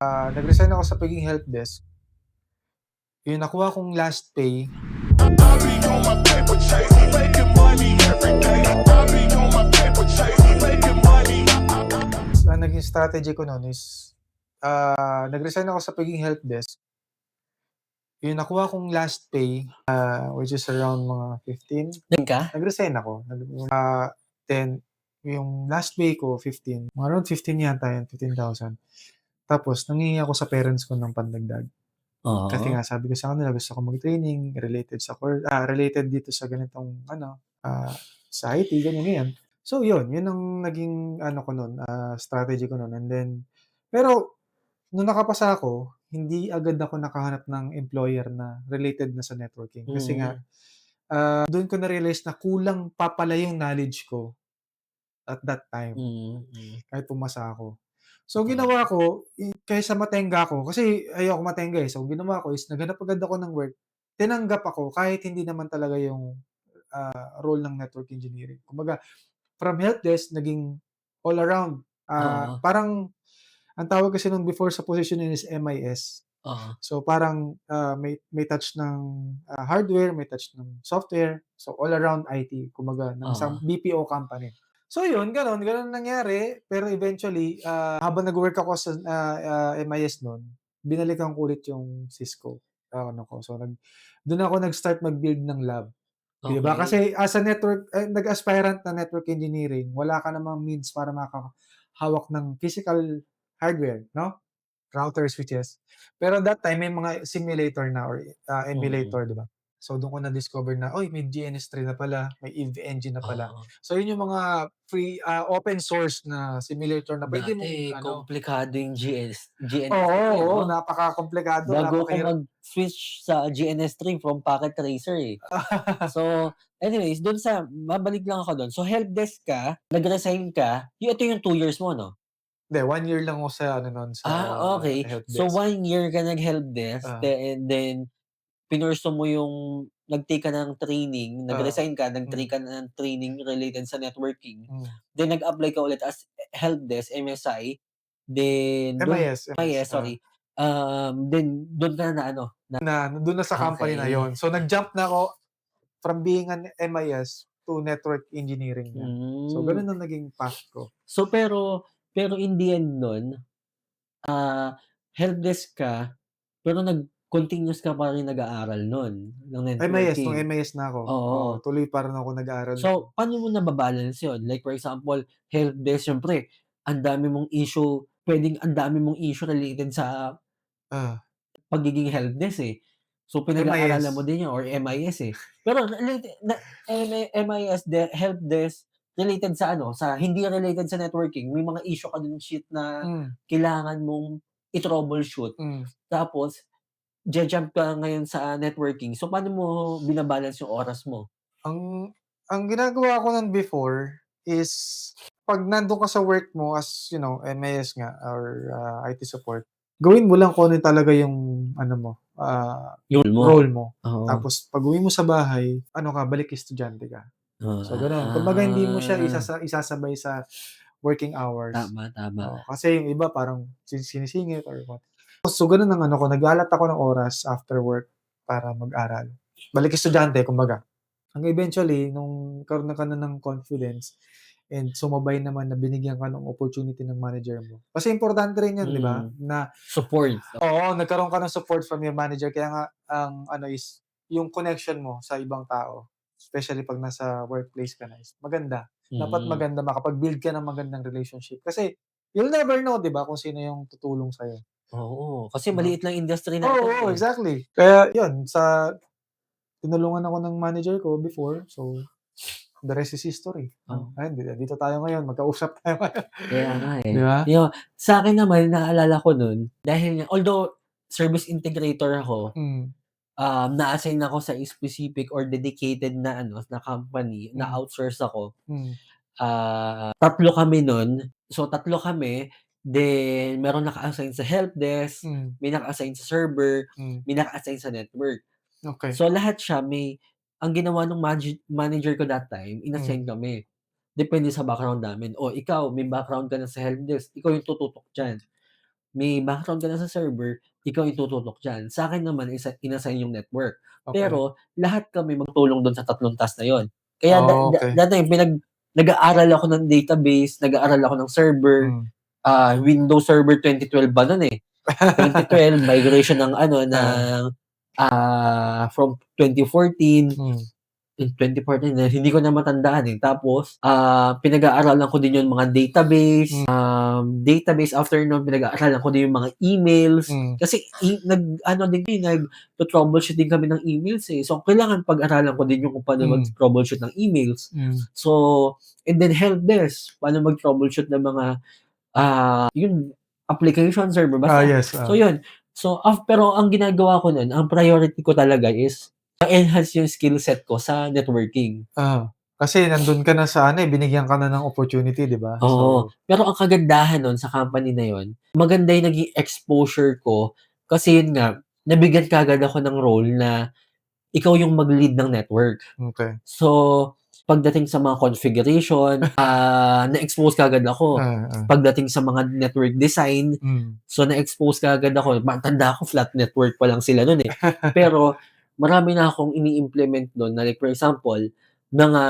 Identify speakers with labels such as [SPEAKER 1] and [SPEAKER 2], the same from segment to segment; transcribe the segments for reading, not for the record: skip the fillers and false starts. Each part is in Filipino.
[SPEAKER 1] Nag-resign ako sa pagiging helpdesk. Yung nakuha kong last pay,
[SPEAKER 2] I be on my paper chase, making money every day. I be on my paper chase, making money.
[SPEAKER 1] ang naging strategy ko nun is, nag-resign ako sa pagiging helpdesk. Yung nakuha kong last pay, which is around mga 15,
[SPEAKER 3] Din ka?
[SPEAKER 1] nag-resign ako. Then yung last pay ko 15, mga around 15 yata yun, 15,000. Tapos nanghihingi ako sa parents ko ng pandagdag. Kasi
[SPEAKER 3] Oo.
[SPEAKER 1] nga sabi ko sa kanila gusto ko mag-training related dito sa ganitong sa IT, ganyan. So yun ang naging ano ko nun, strategy ko nun, and then pero nung nakapasa ako, hindi agad ako nakahanap ng employer na related na sa networking. Kasi nga, dun ko na-realize na kulang pa pala yung knowledge ko at that time, kahit pumasa ako. So ginawa ko, kaysa matenga ako, kasi ayoko matenga, eh. So ginawa ko is naghanap agad ako ng work, tinanggap ako kahit hindi naman talaga yung, role ng network engineering. Kumbaga from helpdesk naging all around,
[SPEAKER 3] Oo.
[SPEAKER 1] parang ang tawag kasi nun before sa position is MIS.
[SPEAKER 3] Oo.
[SPEAKER 1] So parang, may touch ng, hardware, may touch ng software, so all around IT kumbaga ng isang
[SPEAKER 3] Oo.
[SPEAKER 1] BPO company. So yun, gano'n nangyari, pero eventually, habang nagwo-work ako sa, MIS nun, binalikan ko ulit yung Cisco, ano ko. So dun ako nag-start mag-build ng lab, 'di ba?
[SPEAKER 3] Okey.
[SPEAKER 1] Kasi as a nag-aspirant na network engineering, wala ka namang means para makahawak ng physical hardware, 'no? Router, switches. Pero that time may mga simulator na or, emulator, 'di ba? So dun ko na-discover na, uy, may GNS3 na pala, may EVE-NG na pala.
[SPEAKER 3] Oo.
[SPEAKER 1] So yun yung mga free, open source na simulator na puwede mong
[SPEAKER 3] Dati
[SPEAKER 1] ano.
[SPEAKER 3] komplikado yung GNS3,
[SPEAKER 1] Oo,
[SPEAKER 3] no?
[SPEAKER 1] napakakomplikado,
[SPEAKER 3] Bago ako
[SPEAKER 1] napakahirap.
[SPEAKER 3] mag-switch sa GNS3 from packet tracer, eh. So, anyways, dun sa babalik lang ako dun. So, helpdesk ka, nag-resign ka, ito yung 2 years mo, 'no?
[SPEAKER 1] Hindi, 1 year lang ako sa ano nun, sa
[SPEAKER 3] Okey. So,
[SPEAKER 1] helpdesk.
[SPEAKER 3] 1 year ka nag-helpdesk,
[SPEAKER 1] Ah,
[SPEAKER 3] and then pinursue mo yung nag-take ka ng training,
[SPEAKER 1] ah,
[SPEAKER 3] nag-resign ka, nag-take
[SPEAKER 1] hmm,
[SPEAKER 3] ka ng training related sa networking,
[SPEAKER 1] hmm.
[SPEAKER 3] then nag-apply ka ulit as helpdesk, MSI, then dun
[SPEAKER 1] MIS,
[SPEAKER 3] sorry, then dun ka na ano, na
[SPEAKER 1] dun na sa company na
[SPEAKER 3] okey.
[SPEAKER 1] yon. So nag-jump na ako from being an MIS to network engineering na. So
[SPEAKER 3] Hmm.
[SPEAKER 1] ganun ang naging path ko.
[SPEAKER 3] So, pero in the end nun, helpdesk ka, pero continuous ka pa rin nag-aaral nun ng
[SPEAKER 1] Nung
[SPEAKER 3] networking?
[SPEAKER 1] MIS na ako, oo,
[SPEAKER 3] Oo.
[SPEAKER 1] tuloy pa rin ako nag-aaral dun.
[SPEAKER 3] So, paano mo naba-balance yun? Like for example, helpdesk siyempre ang dami mong issue related sa
[SPEAKER 1] Ah,
[SPEAKER 3] pagiging helpdesk, eh. So, pinag-aaralan mo
[SPEAKER 1] MIS,
[SPEAKER 3] din 'yan or MIS, eh. Pero related na MIS helpdesk related sa ano, sa hindi related sa networking, may mga issue ka din shit na
[SPEAKER 1] hmm,
[SPEAKER 3] kailangan mong i-troubleshoot.
[SPEAKER 1] hmm.
[SPEAKER 3] Tapos jump ka ngayon sa networking. So, paano mo bina-balance yung oras mo?
[SPEAKER 1] Ang ang ginagawa ko nun before is 'pag nandun ka sa work mo as, MIS nga or, IT support, gawin mo lang kung ano talaga yung ano mo,
[SPEAKER 3] Yung role mo?
[SPEAKER 1] role mo.
[SPEAKER 3] Oo.
[SPEAKER 1] Tapos pag-uwi mo sa bahay, ano ka, balik estudyante ka.
[SPEAKER 3] Oh,
[SPEAKER 1] So gano'n. Kumbaga hindi mo siya isasabay sa working hours.
[SPEAKER 3] tama, tama.
[SPEAKER 1] Oo, kasi yung iba parang sinisingit or what. So gano'n ang ano ko, nag-aalat ako ng oras after work para mag-aral. Balik estudyante kumbaga. Hanggang eventually nung nagkaroon na ka na ng confidence and sumabay naman na binigyan ka ng opportunity ng manager mo. Kasi importante rin 'yun, 'di ba, na
[SPEAKER 3] Support.
[SPEAKER 1] oo, nagkaroon ka ng support from your manager, kaya nga ang ano is yung connection mo sa ibang tao, especially 'pag nasa workplace ka na is maganda. Dapat
[SPEAKER 3] Mm.
[SPEAKER 1] maganda, makapag-build ka ng magandang relationship kasi you'll never know, 'di ba, kung sino yung tutulong sa'yo,
[SPEAKER 3] Oo, kasi
[SPEAKER 1] 'no?
[SPEAKER 3] maliit lang industry natin,
[SPEAKER 1] Oo,
[SPEAKER 3] eh.
[SPEAKER 1] exactly. Kaya 'yun, tinulungan ako ng manager ko before, so the rest is history.
[SPEAKER 3] Oo,
[SPEAKER 1] Ayun, dito tayo ngayon, magkausap tayo ngayon,
[SPEAKER 3] kaya nga,
[SPEAKER 1] 'di
[SPEAKER 3] eh.
[SPEAKER 1] ba?
[SPEAKER 3] Sa'kin naman naalala ko nun, dahil nga although service integrator ako,
[SPEAKER 1] Hmm,
[SPEAKER 3] na-assign ako sa specific or dedicated na ano, na company,
[SPEAKER 1] hmm,
[SPEAKER 3] na-outsource ako.
[SPEAKER 1] hmm,
[SPEAKER 3] 3 kami nun. So, 3 kami, then merong naka-assign sa helpdesk,
[SPEAKER 1] hmm,
[SPEAKER 3] may naka-assign sa server,
[SPEAKER 1] hmm,
[SPEAKER 3] may naka-assign sa network.
[SPEAKER 1] okey.
[SPEAKER 3] So, lahat siya ang ginawa nung manager ko that time,
[SPEAKER 1] Hmm,
[SPEAKER 3] in-assign kami. Depende sa background namin. "O ikaw may background ka na sa helpdesk, ikaw yung tututok diyan." may background ka na sa server, ikaw yung tututok diyan. Sa'kin naman inassign yung network.
[SPEAKER 1] Okey.
[SPEAKER 3] Pero lahat kami magtulong dun sa 3 task na yun. Kaya
[SPEAKER 1] Okey.
[SPEAKER 3] that time nag-aaral ako ng database, nag-aaral ako ng server,
[SPEAKER 1] Hmm.
[SPEAKER 3] Windows Server 2012 pa nun, 2012 migration ng from 2014.
[SPEAKER 1] Hmm.
[SPEAKER 3] In 2014 hindi ko na matandaan, Tapos, pinag-aaralan ko din yung mga database, database after nun pinag-aaralan ko din yung mga emails.
[SPEAKER 1] Hmm.
[SPEAKER 3] Kasi nagto-troubleshoot din kami ng emails, So, kailangan pag-aralan ko din yung kung paano mag-troubleshoot ng emails.
[SPEAKER 1] Hmm.
[SPEAKER 3] So, and then help desk, paano mag-troubleshoot ng mga, yun application server basta.
[SPEAKER 1] Yes,
[SPEAKER 3] So, yun. So, pero ang ginagawa ko nun, ang priority ko talaga is ma-enhance yung skill set ko sa networking.
[SPEAKER 1] Kasi nandun ka na sa binigyan ka na ng opportunity, 'di ba?
[SPEAKER 3] Oo.
[SPEAKER 1] So
[SPEAKER 3] Pero ang kagandahan nun sa company na yun, maganda yung naging exposure ko kasi yun nga, nabigyan kaagad ako ng role na ikaw yung mag-lead ng network.
[SPEAKER 1] okey.
[SPEAKER 3] So, pagdating sa mga configuration, na-expose kaagad ako. Pagdating sa mga network design, so na-expose kaagad ako. Tanda ko flat network pa lang sila nun, Pero marami na akong ini-implement nun na like for example, mga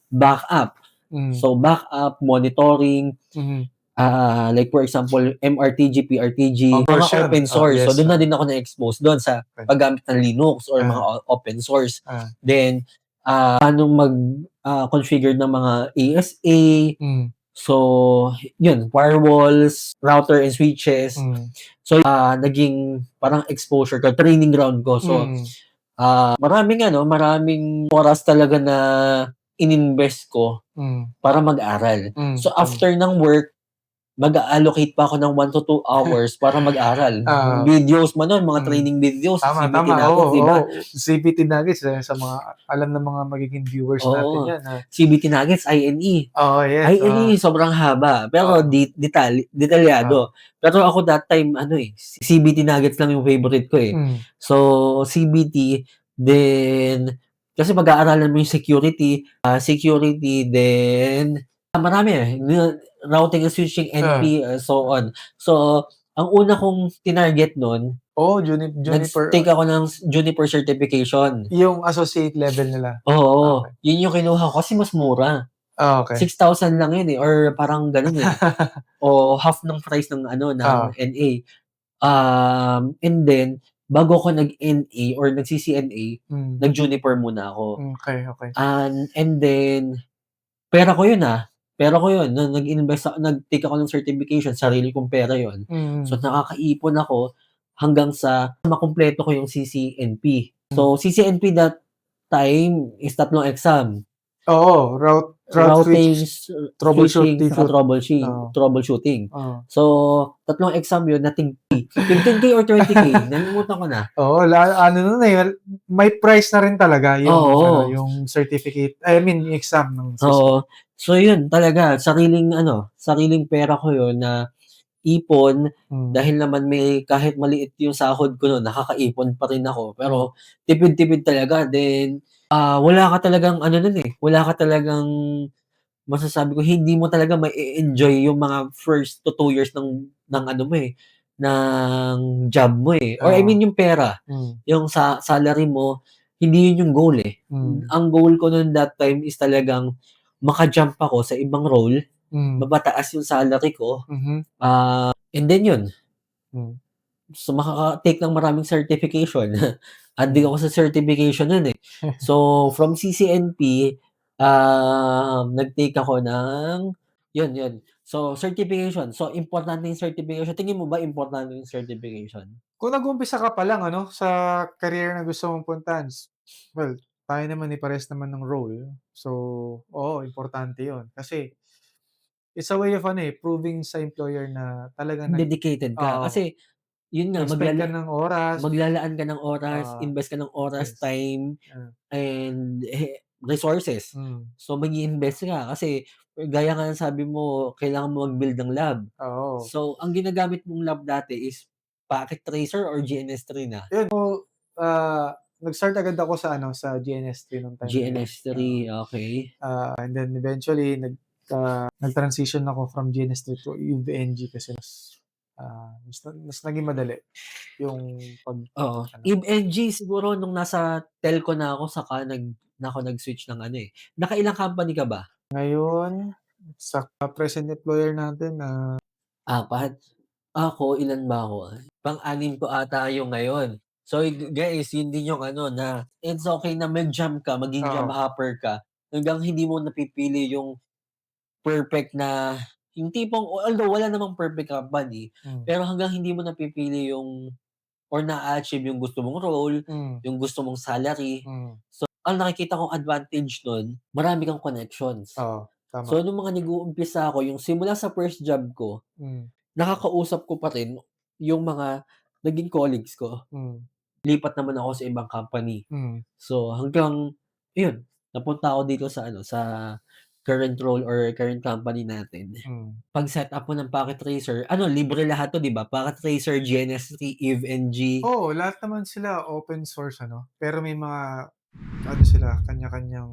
[SPEAKER 3] backup. So, backup, monitoring, like for example, MRTG, PRTG,
[SPEAKER 1] Of course
[SPEAKER 3] mga
[SPEAKER 1] yun.
[SPEAKER 3] open source. So,
[SPEAKER 1] Yes.
[SPEAKER 3] dun na din ako na-expose doon sa
[SPEAKER 1] Okay.
[SPEAKER 3] paggamit ng Linux or mga open source. Then, paano configure ng mga ASA. So, yun, firewalls, router and switches. So, naging parang exposure ko, training ground ko. So, maraming oras talaga na ininvest ko para mag-aral. So, after ng work, mag-a-allocate pa ako ng 1 to 2 hours para mag-aral. Videos man nun, mga training videos,
[SPEAKER 1] Tama,
[SPEAKER 3] CBT
[SPEAKER 1] tama.
[SPEAKER 3] Nuggets,
[SPEAKER 1] Oo,
[SPEAKER 3] di ba?
[SPEAKER 1] CBT Nuggets, sa mga alam ng mga magiging viewers natin
[SPEAKER 3] Oo.
[SPEAKER 1] 'yan,
[SPEAKER 3] CBT Nuggets, INE.
[SPEAKER 1] Yes,
[SPEAKER 3] INE sobrang haba, pero detalyado. Pero ako that time, CBT Nuggets lang yung favorite ko, So, CBT, then, kasi pag-aaralan mo yung security, then, marami routing and switching, NP, so on. So, ang una kong tinarget nun,
[SPEAKER 1] Juniper,
[SPEAKER 3] nag-take ako ng Juniper certification.
[SPEAKER 1] yung associate level nila.
[SPEAKER 3] Oo,
[SPEAKER 1] Okay.
[SPEAKER 3] yun yung kinuha ko kasi mas mura.
[SPEAKER 1] Okay.
[SPEAKER 3] 6,000 lang yun, or parang ganun, o half ng price ng NA. And then, bago ako nag-NA or nag-CCNA, nag-Juniper muna ako.
[SPEAKER 1] Okay.
[SPEAKER 3] And then, pera ko yun, nung nag-take ako ng certification, sarili kong pera yun. So, nakakaipon ako hanggang sa makumpleto ko yung CCNP. So, CCNP that time is 3 exam.
[SPEAKER 1] Oo,
[SPEAKER 3] Routing,
[SPEAKER 1] troubleshoot,
[SPEAKER 3] switching, saka troubleshooting. So, 3 exam yun na 15K or 20K, nalimutan ko na.
[SPEAKER 1] Oo, nun may price na rin talaga yung yung certificate, yung exam ng
[SPEAKER 3] Oo. So, yun talaga, sariling pera ko yun na ipon, dahil naman kahit maliit yung sahod ko nun, nakakaipon pa rin ako. Pero, tipid-tipid talaga. Then, wala ka talagang wala ka talagang masasabi ko, hindi mo talaga ma-e-enjoy yung mga first to 2 years ng ng job mo, Or I mean yung pera, yung salary mo, hindi yun yung goal, Ang goal ko nun that time is talagang maka-jump ako sa ibang role, mapataas yung salary ko, and then yun. So, makaka-take ng maraming certification. Andig ako sa certification nun, So, from CCNP, nag-take ako ng yun. So, certification. So, importante yung certification. Tingin mo ba importante yung certification?
[SPEAKER 1] Kung nag-umpisa ka pa lang sa career na gusto mong puntahan, well, tayo naman parehas naman ng role. So, oo, importante 'yun. Kasi it's a way of proving sa employer na talagang
[SPEAKER 3] Dedicated ka. Kasi, yun nga,
[SPEAKER 1] nag-spend ka ng oras.
[SPEAKER 3] maglalaan ka ng oras, invest ka ng oras,
[SPEAKER 1] Yes.
[SPEAKER 3] time, and resources. So, mag-i-invest ka kasi gaya nga ng sabi mo, kailangan mo mag-build ng lab.
[SPEAKER 1] Oo.
[SPEAKER 3] So, ang ginagamit mong lab dati is Packet Tracer or GNS3 na?
[SPEAKER 1] Nag-start agad ako sa GNS3 nung time na yun.
[SPEAKER 3] GNS3, okay.
[SPEAKER 1] And then eventually nag-transition ako from GNS3 to UVNG kasi mas mas naging madali yung
[SPEAKER 3] Oo.
[SPEAKER 1] ano.
[SPEAKER 3] Eve NG siguro nung nasa telco na ako saka ako nag-switch ng ano, eh. Nakailang company ka ba?
[SPEAKER 1] Ngayon, sa present employer natin na
[SPEAKER 3] 4. Ako, ilan ba ako? Pang-anim ko ata yung ngayon. So, guys, yun din yung ano na it's okay na mag-jump ka, maging jam
[SPEAKER 1] oo,
[SPEAKER 3] hopper ka, hanggang hindi mo napipili yung perfect na yung tipong although wala namang perfect company,
[SPEAKER 1] hmm,
[SPEAKER 3] pero hanggang hindi mo napipili yung or na-a-achieve yung gusto mong role,
[SPEAKER 1] hmm,
[SPEAKER 3] yung gusto mong salary.
[SPEAKER 1] hmm,
[SPEAKER 3] So, ang nakikita kong advantage nun, marami kang connections.
[SPEAKER 1] oo, tama,
[SPEAKER 3] So, nung mga nag-uumpisa ako, yung simula sa first job ko,
[SPEAKER 1] hmm,
[SPEAKER 3] nakakausap ko pa rin yung mga naging colleagues ko.
[SPEAKER 1] hmm,
[SPEAKER 3] Lipat naman ako sa ibang company.
[SPEAKER 1] hmm,
[SPEAKER 3] So, hanggang ayun, napunta ako dito sa ano, sa current role or current company natin.
[SPEAKER 1] hmm.
[SPEAKER 3] Pag-setup mo ng packet tracer, ano, libre lahat 'to, 'di ba? Packet tracer, GNS3, Eve NG.
[SPEAKER 1] Oo, lahat naman sila open source ano, pero may mga ano sila, kanya-kanyang